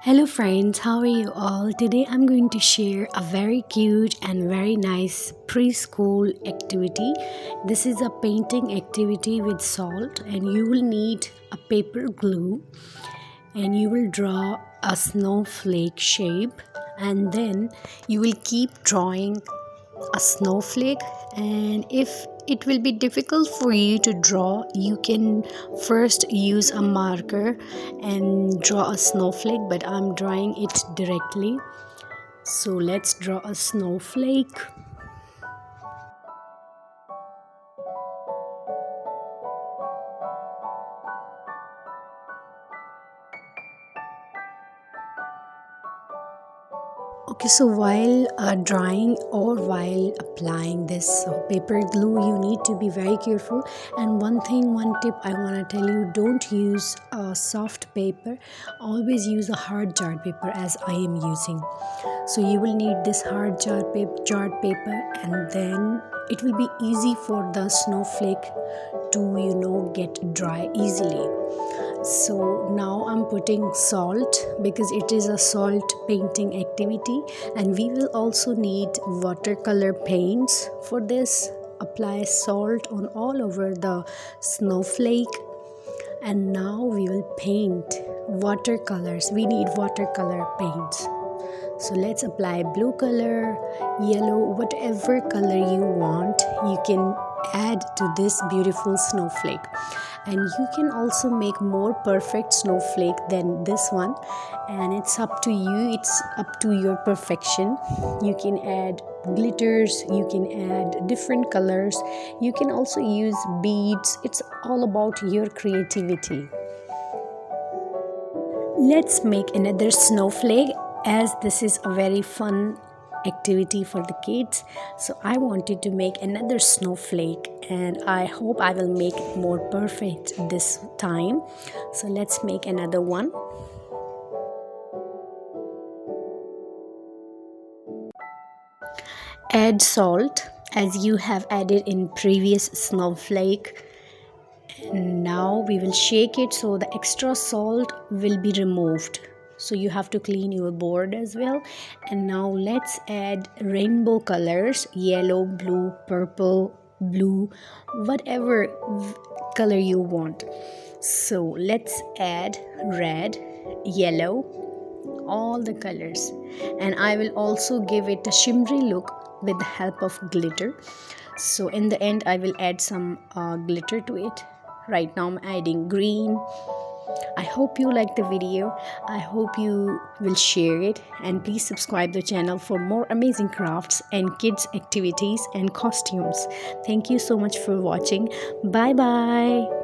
Hello friends, how are you all? Today I'm going to share a very cute and very nice preschool activity. This is a painting activity with salt, and you will need a paper glue, and you will draw a snowflake shape, and then you will keep drawing a snowflake. And if it will be difficult for you to draw, you can first use a marker and draw a snowflake, but I'm drawing it directly. So let's draw a snowflake. Okay, so while drawing or while applying this paper glue, you need to be very careful. And one tip I want to tell you: don't use soft paper. Always use a hard chart paper, as I am using. So you will need this hard chart paper, and then it will be easy for the snowflake to get dry easily. So now I'm putting salt because it is a salt painting activity, and we will also need watercolor paints for this. Apply salt on all over the snowflake, and now we will paint watercolors. We need watercolor paints. So let's apply blue color, yellow, whatever color you want, you can add to this beautiful snowflake. And you can also make more perfect snowflake than this one, and it's up to you, it's up to your perfection. You can add glitters, you can add different colors, you can also use beads. It's all about your creativity. Let's make another snowflake, as this is a very fun activity for the kids. So I wanted to make another snowflake, and I hope I will make it more perfect this time. So let's make another one. Add salt as you have added in previous snowflake. And now we will shake it so the extra salt will be removed. So you have to clean your board as well. And now let's add rainbow colors: yellow, blue, purple, blue, whatever color you want. So let's add red, yellow, all the colors. And I will also give it a shimmery look with the help of glitter. So in the end I will add some glitter to it. Right now I'm adding green. I hope you like the video. I hope you will share it, and please subscribe the channel for more amazing crafts and kids activities and costumes. Thank you so much for watching. Bye bye.